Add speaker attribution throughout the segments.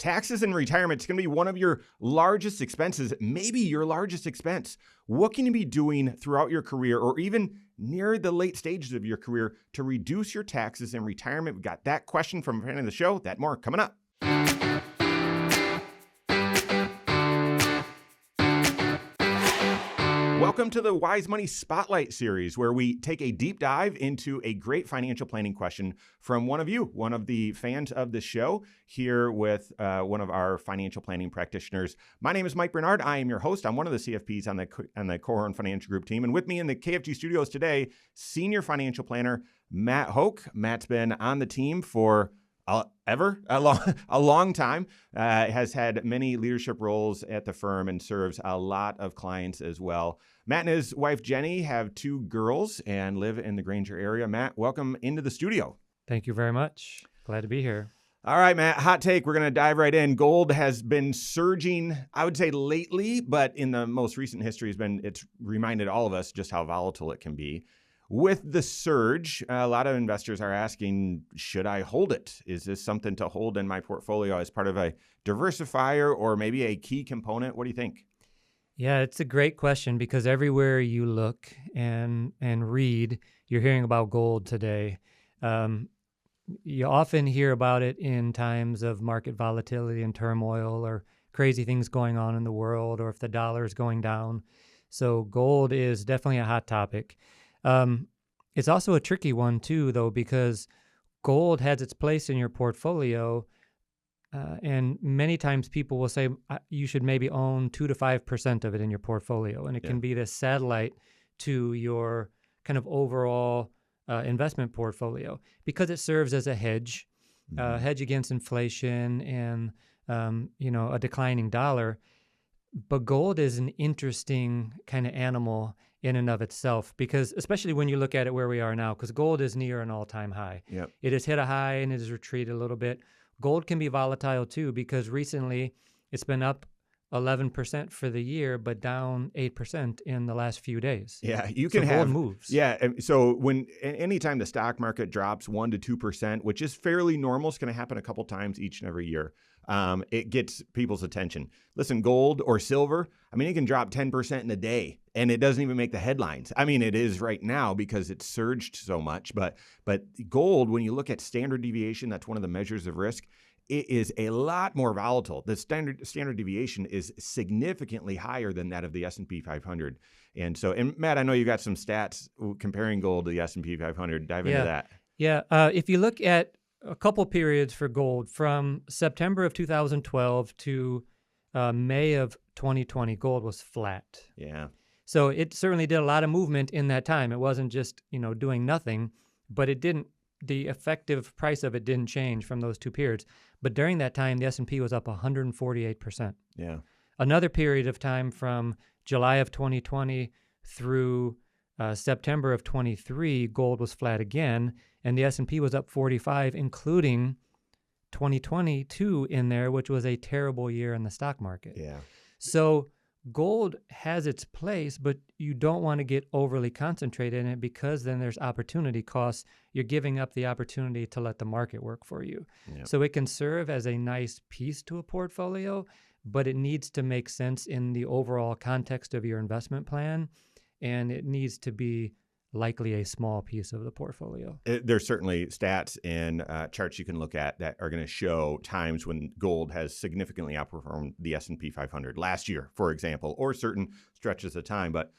Speaker 1: Taxes in retirement is going to be one of your largest expenses, maybe your largest expense. What can you be doing throughout your career or even near the late stages of your career to reduce your taxes in retirement? We've got that question from a fan of the show. That more coming up. Welcome to the Wise Money Spotlight series, where we take a deep dive into a great financial planning question from one of you, one of the fans of the show, here with one of our financial planning practitioners. My name is Mike Bernard. I am your host. I'm one of the CFPs on the Korhorn Financial Group team. And with me in the KFG studios today, senior financial planner Matt Hoke. Matt's been on the team for a long time, has had many leadership roles at the firm and serves a lot of clients as well. Matt and his wife, Jenny, have 2 girls and live in the Granger area. Matt, welcome into the studio.
Speaker 2: Thank you very much. Glad to be here.
Speaker 1: All right, Matt, hot take. We're going to dive right in. Gold has been surging, I would say lately, but in the most recent history it's reminded all of us just how volatile it can be. With the surge, a lot of investors are asking, should I hold it? Is this something to hold in my portfolio as part of a diversifier or maybe a key component? What do you think?
Speaker 2: Yeah, it's a great question because everywhere you look and read, you're hearing about gold today. You often hear about it in times of market volatility and turmoil or crazy things going on in the world, or if the dollar is going down. So gold is definitely a hot topic. It's also a tricky one too, though, because gold has its place in your portfolio. And many times people will say you should maybe own 2 to 5% of it in your portfolio. And it can be this satellite to your kind of overall investment portfolio because it serves as a hedge, hedge against inflation and, a declining dollar. But gold is an interesting kind of animal in and of itself, because especially when you look at it where we are now, because gold is near an all-time high.
Speaker 1: Yep.
Speaker 2: It has hit a high and it has retreated a little bit. Gold can be volatile too, because recently it's been up 11% for the year, but down 8% in the last few days.
Speaker 1: Yeah, you can have
Speaker 2: gold moves.
Speaker 1: Yeah, so anytime the stock market drops 1 to 2%, which is fairly normal, it's going to happen a couple times each and every year. It gets people's attention. Listen, gold or silver, it can drop 10% in a day, and it doesn't even make the headlines. It is right now because it's surged so much. But gold, when you look at standard deviation, that's one of the measures of risk. It is a lot more volatile. The standard deviation is significantly higher than that of the S&P 500. And Matt, I know you got some stats comparing gold to the S&P 500. Dive into that.
Speaker 2: Yeah. If you look at a couple periods for gold from September of 2012 to May of 2020, gold was flat.
Speaker 1: Yeah.
Speaker 2: So it certainly did a lot of movement in that time. It wasn't just, doing nothing, but the effective price of it didn't change from those 2 periods. But during that time, the S&P was up 148%.
Speaker 1: Yeah.
Speaker 2: Another period of time from July of 2020 through September of 23, gold was flat again, and the S&P was up 45, including 2022 in there, which was a terrible year in the stock market.
Speaker 1: Yeah.
Speaker 2: So gold has its place, but you don't want to get overly concentrated in it, because then there's opportunity costs. You're giving up the opportunity to let the market work for you.
Speaker 1: Yep.
Speaker 2: So it can serve as a nice piece to a portfolio, but it needs to make sense in the overall context of your investment plan, and it needs to be likely a small piece of the portfolio.
Speaker 1: There's certainly stats and charts you can look at that are going to show times when gold has significantly outperformed the S&P 500 last year, for example, or certain stretches of time. But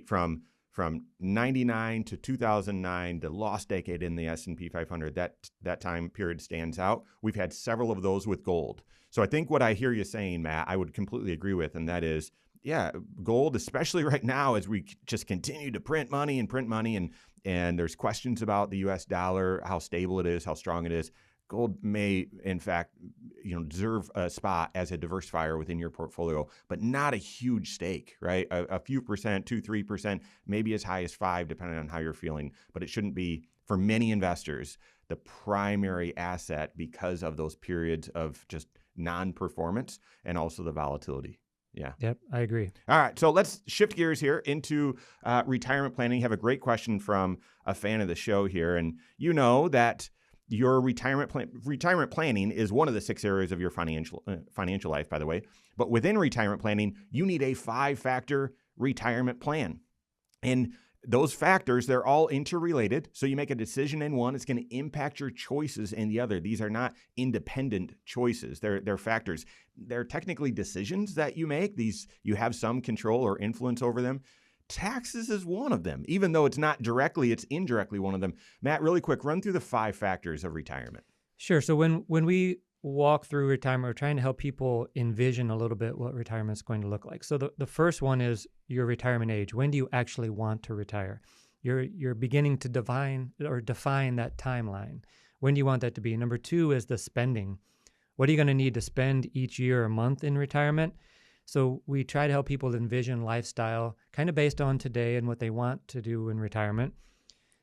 Speaker 1: from 99 to 2009, the lost decade in the S&P 500, that time period stands out. We've had several of those with gold. So I think what I hear you saying, Matt, I would completely agree with, and that is, yeah, gold, especially right now as we just continue to print money, and there's questions about the U.S. dollar, how stable it is, how strong it is. Gold may, in fact, deserve a spot as a diversifier within your portfolio, but not a huge stake, right? A few percent, 2-3%, maybe as high as 5%, depending on how you're feeling. But it shouldn't be, for many investors, the primary asset because of those periods of just non-performance and also the volatility. Yeah.
Speaker 2: Yep, I agree.
Speaker 1: All right, so let's shift gears here into retirement planning. You have a great question from a fan of the show here, and you know that your retirement planning is one of the 6 areas of your financial life, by the way. But within retirement planning, you need a 5-factor retirement plan. And those factors, they're all interrelated. So you make a decision in one, it's going to impact your choices in the other. These are not independent choices. They're factors. They're technically decisions that you make. You have some control or influence over them. Taxes is one of them. Even though it's not directly, it's indirectly one of them. Matt, really quick, run through the 5 factors of retirement.
Speaker 2: Sure. So when we walk through retirement, we're trying to help people envision a little bit what retirement is going to look like. So the first one is your retirement age. When do you actually want to retire? You're beginning to define that timeline. When do you want that to be? Number 2 is the spending. What are you going to need to spend each year or month in retirement? So we try to help people envision lifestyle kind of based on today and what they want to do in retirement.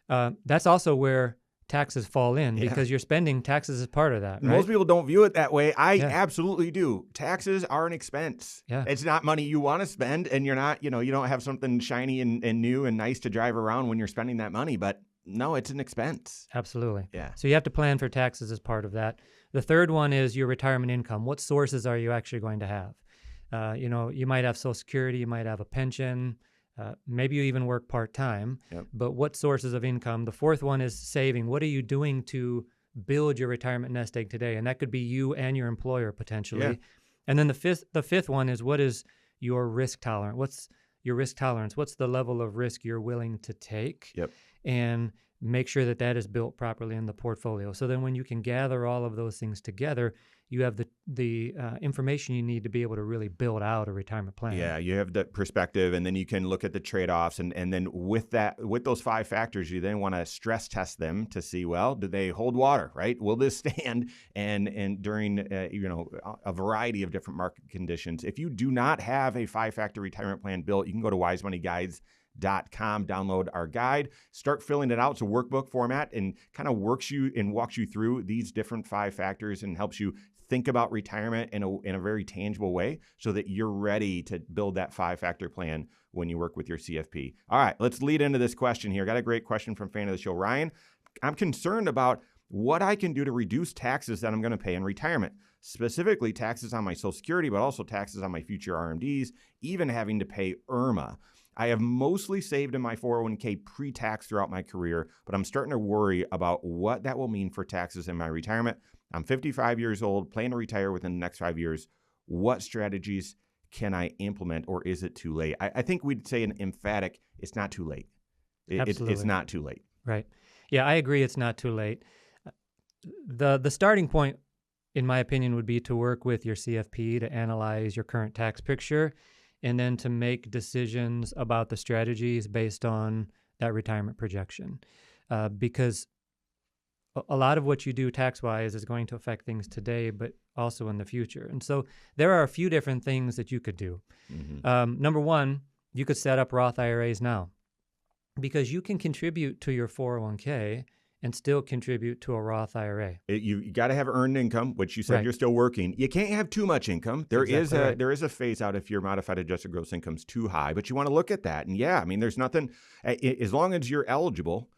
Speaker 2: That's also where taxes fall in because you're spending taxes as part of that. Right?
Speaker 1: Most people don't view it that way. I absolutely do. Taxes are an expense.
Speaker 2: Yeah.
Speaker 1: It's not money you want to spend, and you're not, you don't have something shiny and new and nice to drive around when you're spending that money, but no, it's an expense.
Speaker 2: Absolutely.
Speaker 1: Yeah.
Speaker 2: So you have to plan for taxes as part of that. The third one is your retirement income. What sources are you actually going to have? You might have Social Security, you might have a pension, maybe you even work part-time, but what sources of income? The fourth one is saving. What are you doing to build your retirement nest egg today? And that could be you and your employer potentially. Yeah. And then the fifth one is what is your risk tolerance? What's your risk tolerance? What's the level of risk you're willing to take?
Speaker 1: Yep.
Speaker 2: And make sure that is built properly in the portfolio. So then when you can gather all of those things together, you have the information you need to be able to really build out a retirement plan.
Speaker 1: Yeah, you have the perspective, and then you can look at the trade-offs, and then with those 5 factors, you then want to stress test them to see, well, do they hold water, right? Will this stand? And during a variety of different market conditions. If you do not have a 5-factor retirement plan built, you can go to wisemoneyguides.com, download our guide, start filling it out. It's a workbook format and kind of walks you through these different 5 factors and helps you think about retirement in a very tangible way so that you're ready to build that 5-factor plan when you work with your CFP. All right, let's lead into this question here. Got a great question from fan of the show, Ryan. I'm concerned about what I can do to reduce taxes that I'm going to pay in retirement, specifically taxes on my Social Security, but also taxes on my future RMDs, even having to pay IRMAA. I have mostly saved in my 401k pre-tax throughout my career, but I'm starting to worry about what that will mean for taxes in my retirement. I'm 55 years old, plan to retire within the next 5 years. What strategies can I implement, or is it too late? I think we'd say an emphatic, it's not too late. It's not too late.
Speaker 2: Right. Yeah, I agree it's not too late. The starting point, in my opinion, would be to work with your CFP to analyze your current tax picture and then to make decisions about the strategies based on that retirement projection. Because a lot of what you do tax-wise is going to affect things today, but also in the future. And so there are a few different things that you could do. Mm-hmm. Number one, you could set up Roth IRAs now because you can contribute to your 401k and still contribute to a Roth IRA.
Speaker 1: You got to have earned income, which you said
Speaker 2: right.
Speaker 1: You're still working. You can't have too much income. There
Speaker 2: exactly
Speaker 1: is a phase out if your modified adjusted gross income's too high, but you want to look at that. And yeah, I mean, there's nothing, as long as you're eligible,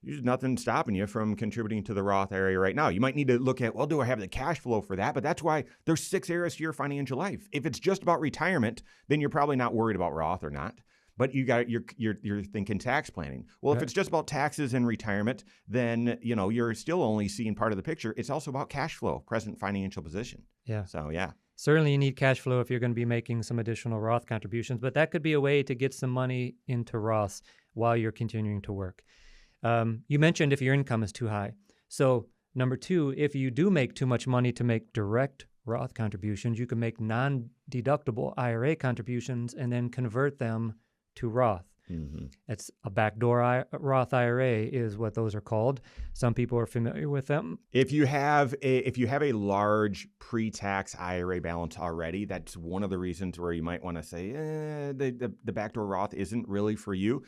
Speaker 1: there's nothing stopping you from contributing to the Roth IRA right now. You might need to look at, well, do I have the cash flow for that? But that's why there's 6 areas to your financial life. If it's just about retirement, then you're probably not worried about Roth or not. But you're thinking tax planning. Well, if it's just about taxes and retirement, then you're still only seeing part of the picture. It's also about cash flow, present financial position.
Speaker 2: Yeah.
Speaker 1: So yeah.
Speaker 2: Certainly you need cash flow if you're going to be making some additional Roth contributions, but that could be a way to get some money into Roths while you're continuing to work. You mentioned if your income is too high. So number 2, if you do make too much money to make direct Roth contributions, you can make non-deductible IRA contributions and then convert them to Roth. Mm-hmm. It's a backdoor Roth IRA is what those are called. Some people are familiar with them.
Speaker 1: If you have a large pre-tax IRA balance already, that's one of the reasons where you might want to say the backdoor Roth isn't really for you.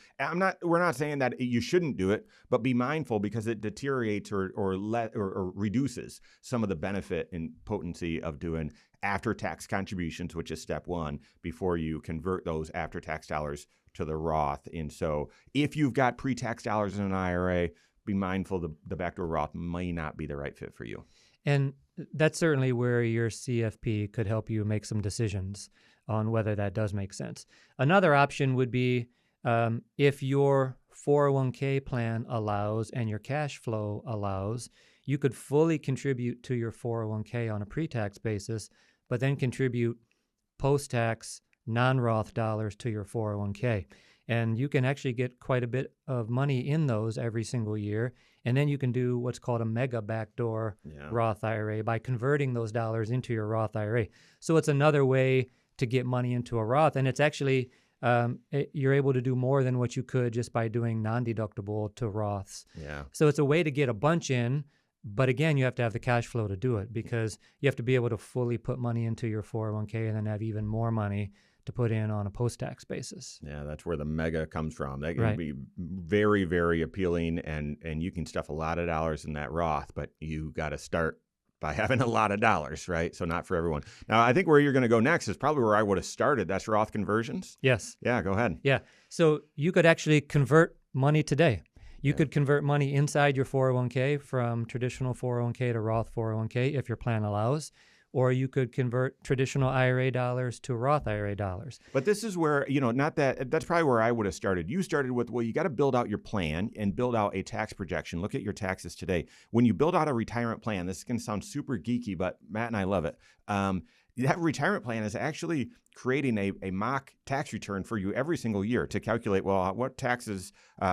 Speaker 1: We're not saying that you shouldn't do it, but be mindful because it deteriorates or reduces some of the benefit and potency of doing after-tax contributions, which is step 1, before you convert those after-tax dollars to the Roth. And so if you've got pre-tax dollars in an IRA, be mindful the backdoor Roth may not be the right fit for you.
Speaker 2: And that's certainly where your CFP could help you make some decisions on whether that does make sense. Another option would be if your 401k plan allows and your cash flow allows, you could fully contribute to your 401k on a pre-tax basis, but then contribute post-tax non-Roth dollars to your 401k. And you can actually get quite a bit of money in those every single year. And then you can do what's called a mega backdoor Roth IRA by converting those dollars into your Roth IRA. So it's another way to get money into a Roth. And it's actually, you're able to do more than what you could just by doing non-deductible to Roths.
Speaker 1: Yeah.
Speaker 2: So it's a way to get a bunch in. But again, you have to have the cash flow to do it because you have to be able to fully put money into your 401k and then have even more money to put in on a post-tax basis.
Speaker 1: Yeah, that's where the mega comes from. That can be very, very appealing, and you can stuff a lot of dollars in that Roth, but you got to start by having a lot of dollars, right? So not for everyone. Now, I think where you're going to go next is probably where I would have started. That's Roth conversions.
Speaker 2: Yes.
Speaker 1: Yeah, go ahead.
Speaker 2: Yeah. So you could actually convert money today. You could convert money inside your 401k from traditional 401k to Roth 401k if your plan allows, or you could convert traditional IRA dollars to Roth IRA dollars. But
Speaker 1: this is where, that's probably where I would have started. You started with, well, you got to build out your plan and build out a tax projection. Look at your taxes today. When you build out a retirement plan, this is going to sound super geeky, but Matt and I love it. That retirement plan is actually creating a mock tax return for you every single year to calculate, well, what taxes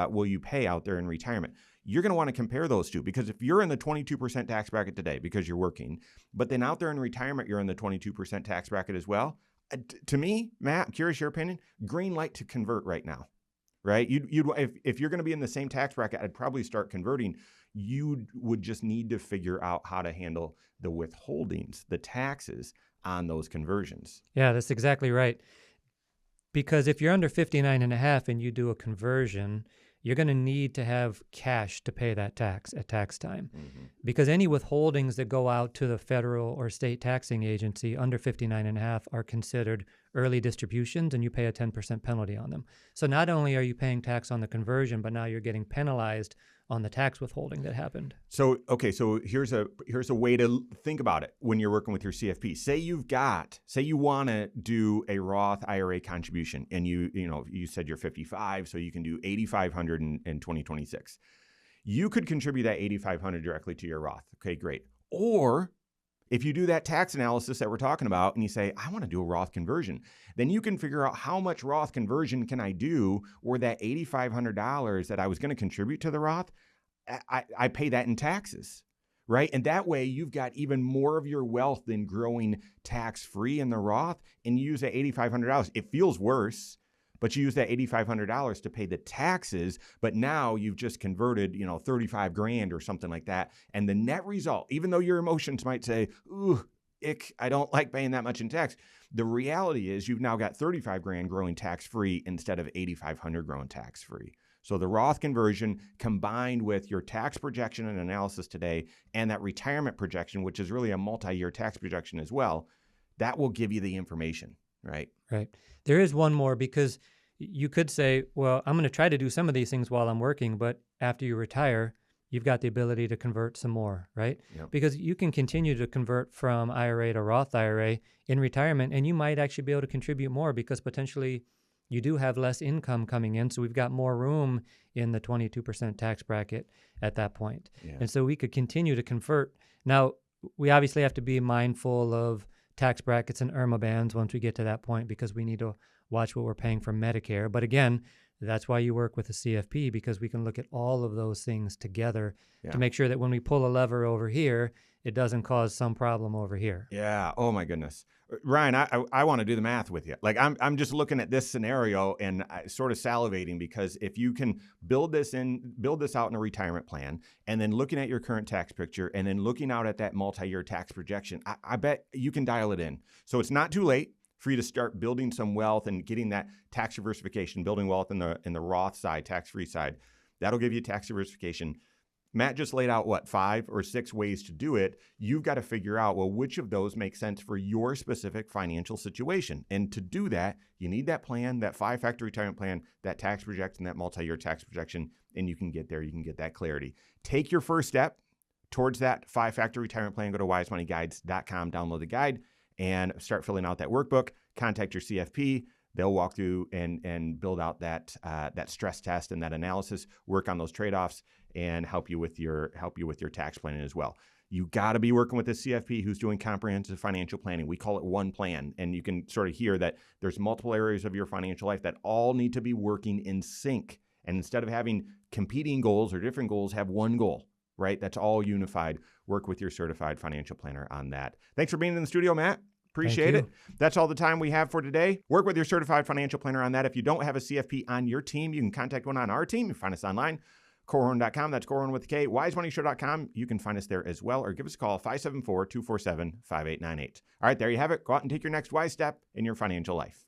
Speaker 1: will you pay out there in retirement? You're going to want to compare those two, because if you're in the 22% tax bracket today because you're working, but then out there in retirement, you're in the 22% tax bracket as well. To me, Matt, I'm curious your opinion, green light to convert right now, right? If you're going to be in the same tax bracket, I'd probably start converting. You would just need to figure out how to handle the withholdings, the taxes on those conversions.
Speaker 2: Yeah, that's exactly right. Because if you're under 59.5 and you do a conversion, you're going to need to have cash to pay that tax at tax time. Mm-hmm. Because any withholdings that go out to the federal or state taxing agency under 59.5 are considered early distributions, and you pay a 10% penalty on them. So not only are you paying tax on the conversion, but now you're getting penalized on the tax withholding that happened.
Speaker 1: So here's a way to think about it when you're working with your CFP. Say you want to do a Roth IRA contribution, and you said you're 55, so you can do $8,500 in 2026. You could contribute that $8,500 directly to your Roth. Okay, great. Or if you do that tax analysis that we're talking about and you say, I want to do a Roth conversion, then you can figure out how much Roth conversion can I do, or that $8,500 that I was going to contribute to the Roth, I pay that in taxes, right? And that way you've got even more of your wealth than growing tax-free in the Roth, and you use that $8,500. It feels worse, but you use that $8,500 to pay the taxes, but now you've just converted, $35,000 or something like that. And the net result, even though your emotions might say, ooh, ick, I don't like paying that much in tax, the reality is you've now got $35,000 growing tax-free instead of $8,500 growing tax-free. So the Roth conversion combined with your tax projection and analysis today and that retirement projection, which is really a multi-year tax projection as well, that will give you the information, right?
Speaker 2: Right. There is one more, because you could say, well, I'm going to try to do some of these things while I'm working, but after you retire, you've got the ability to convert some more, right? Yep. Because you can continue to convert from IRA to Roth IRA in retirement, and you might actually be able to contribute more because potentially you do have less income coming in. So we've got more room in the 22% tax bracket at that point. Yeah. And so we could continue to convert. Now, we obviously have to be mindful of tax brackets and IRMAA bands once we get to that point, because we need to watch what we're paying for Medicare. But again, that's why you work with a CFP, because we can look at all of those things together to make sure that when we pull a lever over here, it doesn't cause some problem over here.
Speaker 1: Yeah. Oh my goodness. Ryan, I want to do the math with you. Like I'm just looking at this scenario and sort of salivating, because if you can build this out in a retirement plan, and then looking at your current tax picture, and then looking out at that multi-year tax projection, I bet you can dial it in. So it's not too late for you to start building some wealth and getting that tax diversification, building wealth in the Roth side, tax-free side. That'll give you tax diversification. Matt just laid out, 5 or 6 ways to do it. You've got to figure out, well, which of those makes sense for your specific financial situation. And to do that, you need that plan, that 5-factor retirement plan, that tax projection, that multi-year tax projection, and you can get there. You can get that clarity. Take your first step towards that 5-factor retirement plan. Go to wisemoneyguides.com, download the guide, and start filling out that workbook. Contact your CFP. They'll walk through and build out that stress test and that analysis, work on those trade-offs, and help you with your tax planning as well. You got to be working with a CFP who's doing comprehensive financial planning. We call it one plan, and you can sort of hear that there's multiple areas of your financial life that all need to be working in sync. And instead of having competing goals or different goals, have one goal, right? That's all unified. Work with your certified financial planner on that. Thanks for being in the studio, Matt. Appreciate it. That's all the time we have for today. Work with your certified financial planner on that. If you don't have a CFP on your team, you can contact one on our team. You can find us online, Korhorn.com. That's Korhorn with a K. WiseMoneyShow.com. You can find us there as well, or give us a call, 574-247-5898. All right, there you have it. Go out and take your next wise step in your financial life.